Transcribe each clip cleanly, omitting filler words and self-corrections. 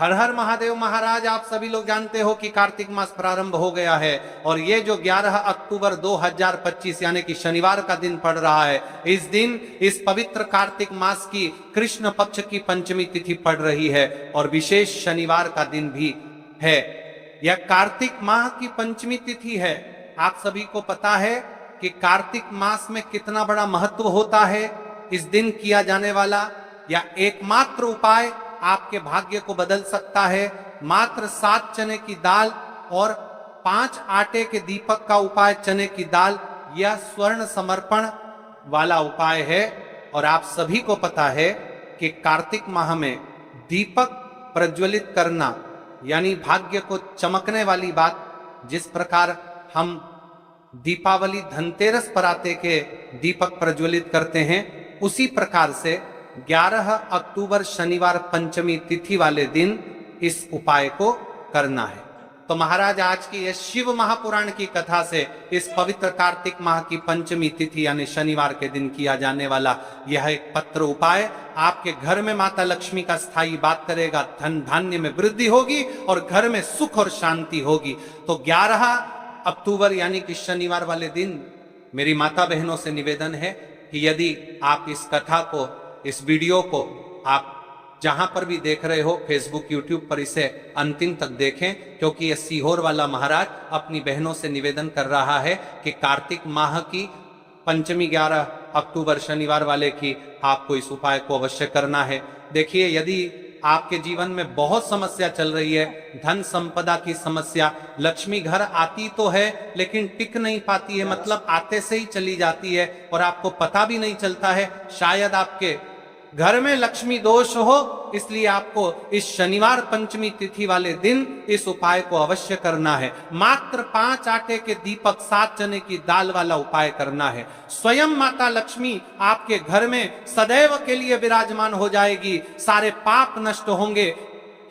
हर हर महादेव महाराज। आप सभी लोग जानते हो कि कार्तिक मास प्रारंभ हो गया है और ये जो 11 अक्टूबर 2025 यानी कि शनिवार का दिन पड़ रहा है, इस दिन इस पवित्र कार्तिक मास की कृष्ण पक्ष की पंचमी तिथि पड़ रही है और विशेष शनिवार का दिन भी है। यह कार्तिक माह की पंचमी तिथि है। आप सभी को पता है कि कार्तिक मास में कितना बड़ा महत्व होता है। इस दिन किया जाने वाला या एकमात्र उपाय आपके भाग्य को बदल सकता है। मात्र 7 चने की दाल और 5 आटे के दीपक का उपाय चने की दाल, यह स्वर्ण समर्पण वाला उपाय है। और आप सभी को पता है कि कार्तिक माह में दीपक प्रज्वलित करना यानी भाग्य को चमकने वाली बात, जिस प्रकार हम दीपावली धनतेरस पर आते के दीपक प्रज्वलित करते हैं, उसी प्रकार से 11 अक्टूबर शनिवार पंचमी तिथि वाले दिन इस उपाय को करना है। तो महाराज, आज की यह शिव महापुराण की कथा से इस पवित्र कार्तिक माह की पंचमी तिथि यानी शनिवार के दिन किया जाने वाला यह एक पत्र उपाय आपके घर में माता लक्ष्मी का स्थायी बात करेगा। धन धान्य में वृद्धि होगी और घर में सुख और शांति होगी। तो 11 अक्टूबर यानी कि शनिवार वाले दिन मेरी माता बहनों से निवेदन है कि यदि आप इस कथा को, इस वीडियो को आप जहां पर भी देख रहे हो, फेसबुक यूट्यूब पर इसे अंतिम तक देखें, क्योंकि यह सीहोर वाला महाराज अपनी बहनों से निवेदन कर रहा है कि कार्तिक माह की पंचमी 11 अक्टूबर शनिवार वाले की आपको इस उपाय को अवश्य करना है। देखिए, यदि आपके जीवन में बहुत समस्या चल रही है, धन संपदा की समस्या, लक्ष्मी घर आती तो है लेकिन टिक नहीं पाती है, मतलब आते से ही चली जाती है और आपको पता भी नहीं चलता है, शायद आपके घर में लक्ष्मी दोष हो, इसलिए आपको इस शनिवार पंचमी तिथि वाले दिन इस उपाय को अवश्य करना है। मात्र 5 आटे के दीपक 7 चने की दाल वाला उपाय करना है। स्वयं माता लक्ष्मी आपके घर में सदैव के लिए विराजमान हो जाएगी, सारे पाप नष्ट होंगे।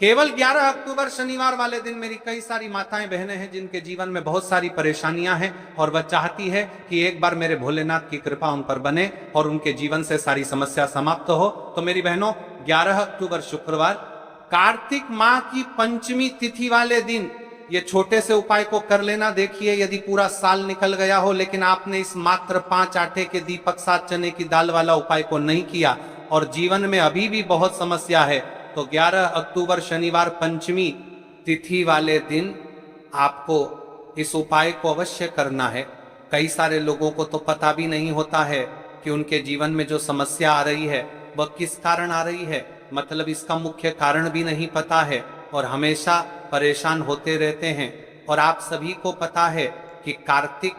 केवल 11 अक्टूबर शनिवार वाले दिन मेरी कई सारी माताएं बहनें हैं जिनके जीवन में बहुत सारी परेशानियां हैं और वह चाहती है कि एक बार मेरे भोलेनाथ की कृपा उन पर बने और उनके जीवन से सारी समस्या समाप्त हो। तो मेरी बहनों, 11 अक्टूबर शुक्रवार कार्तिक माह की पंचमी तिथि वाले दिन ये छोटे से उपाय को कर लेना। देखिए, यदि पूरा साल निकल गया हो लेकिन आपने इस मात्र 5 आटे के दीपक 7 चने की दाल वाला उपाय को नहीं किया और जीवन में अभी भी बहुत समस्या है, तो 11 अक्टूबर शनिवार पंचमी तिथि वाले दिन आपको इस उपाय को अवश्य करना है। कई सारे लोगों को तो पता भी नहीं होता है कि उनके जीवन में जो समस्या आ रही है वह किस कारण आ रही है, मतलब इसका मुख्य कारण भी नहीं पता है और हमेशा परेशान होते रहते हैं। और आप सभी को पता है कि कार्तिक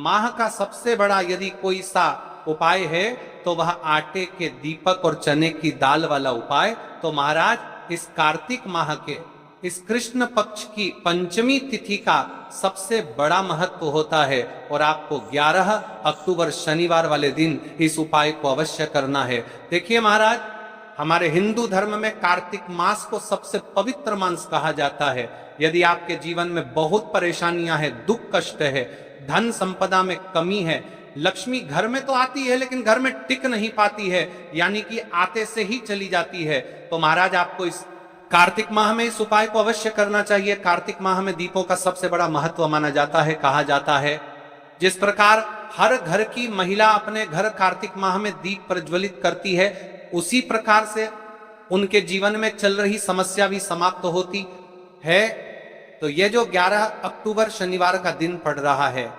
माह का सबसे बड़ा यदि कोई सा उपाय है तो वह आटे के दीपक और चने की दाल वाला उपाय। तो महाराज, इस कार्तिक माह के इस कृष्ण पक्ष की पंचमी तिथि का सबसे बड़ा महत्व होता है और आपको 11 अक्टूबर शनिवार वाले दिन इस उपाय को अवश्य करना है। देखिए महाराज, हमारे हिंदू धर्म में कार्तिक मास को सबसे पवित्र मास कहा जाता है। यदि आपके जीवन में बहुत परेशानियां हैं, दुख कष्ट है, धन संपदा में कमी है, लक्ष्मी घर में तो आती है लेकिन घर में टिक नहीं पाती है, यानी कि आते से ही चली जाती है, तो महाराज आपको इस कार्तिक माह में इस उपाय को अवश्य करना चाहिए। कार्तिक माह में दीपों का सबसे बड़ा महत्व माना जाता है। कहा जाता है जिस प्रकार हर घर की महिला अपने घर कार्तिक माह में दीप प्रज्वलित करती है, उसी प्रकार से उनके जीवन में चल रही समस्या भी समाप्त होती है। तो ये जो 11 अक्टूबर शनिवार का दिन पड़ रहा है,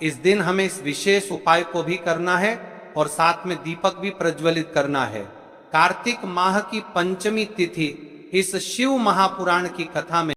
इस दिन हमें इस विशेष उपाय को भी करना है और साथ में दीपक भी प्रज्वलित करना है। कार्तिक माह की पंचमी तिथि इस शिव महापुराण की कथा में